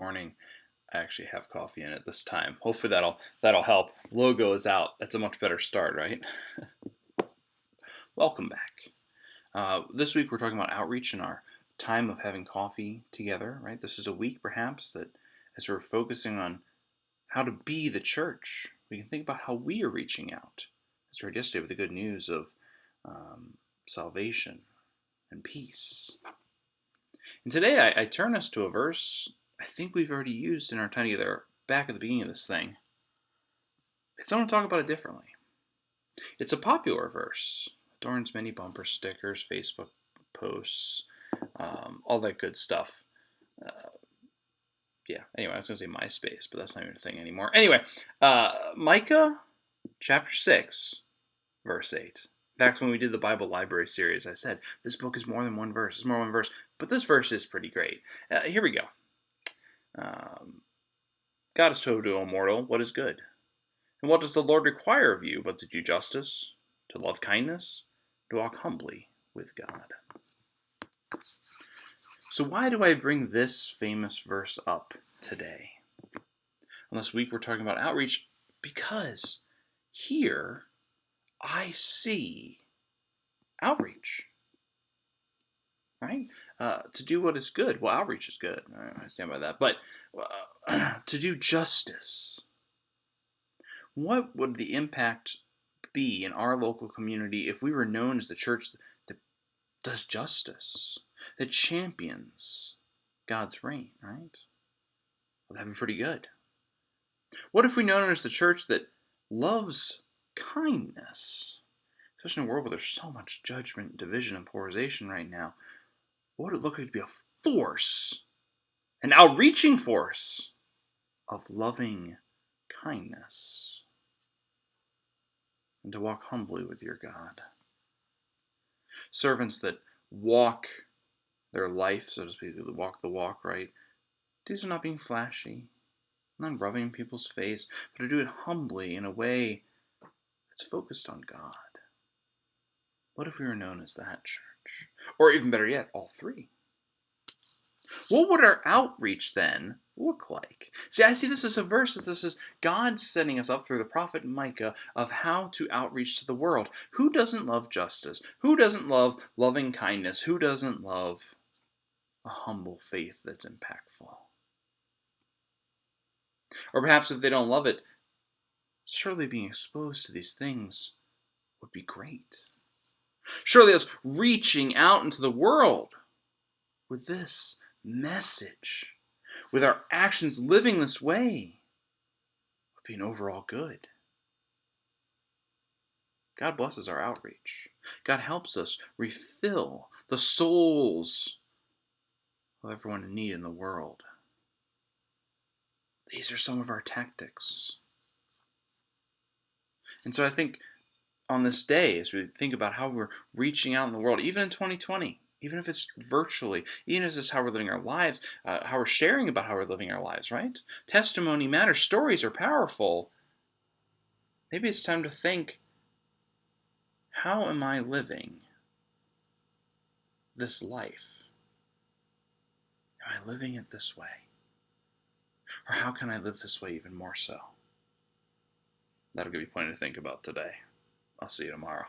Morning. I actually have coffee in it this time. Hopefully that'll help. Logo is out. That's a much better start, right? Welcome back. This week we're talking about outreach and our time of having coffee together, right? This is a week perhaps that as we're focusing on how to be the church, we can think about how we are reaching out. As we heard yesterday with the good news of salvation and peace. And today I turn us to a verse I think we've already used in our time together back at the beginning of this thing. Because I want to talk about it differently. It's a popular verse. Adorns many bumper stickers, Facebook posts, all that good stuff. Anyway, I was going to say MySpace, but that's not even a thing anymore. Anyway, Micah chapter 6, verse 8. Back when we did the Bible Library series, I said, this book is more than one verse. It's more than one verse. But this verse is pretty great. Here we go. God has told you, O mortal, what is good. And what does the Lord require of you but to do justice, to love kindness, to walk humbly with God? So why do I bring this famous verse up today? On this week we're talking about outreach because here I see outreach. Right? To do what is good. Well, outreach is good. I stand by that. But to do justice. What would the impact be in our local community if we were known as the church that does justice, that champions God's reign, right? Well, that'd be pretty good. What if we known as the church that loves kindness? Especially in a world where there's so much judgment, division, and polarization right now. What would it look like to be a force, an outreaching force of loving kindness, and to walk humbly with your God? Servants that walk their life, so to speak, walk the walk, right? These are not being flashy, not rubbing in people's face, but to do it humbly in a way that's focused on God. What if we were known as that church? Or even better yet, all three. What would our outreach then look like? See, I see this as a verse. This is God setting us up through the prophet Micah of how to outreach to the world. Who doesn't love justice? Who doesn't love loving kindness? Who doesn't love a humble faith that's impactful? Or perhaps if they don't love it, surely being exposed to these things would be great. Surely us reaching out into the world with this message, with our actions living this way, would be an overall good. God blesses our outreach. God helps us refill the souls of everyone in need in the world. These are some of our tactics. And so I think on this day, as we think about how we're reaching out in the world, even in 2020, even if it's virtually, even if it's how we're living our lives, how we're sharing about how we're living our lives, right? Testimony matters. Stories are powerful. Maybe it's time to think, how am I living this life? Am I living it this way? Or how can I live this way even more so? That'll give you plenty to think about today. I'll see you tomorrow.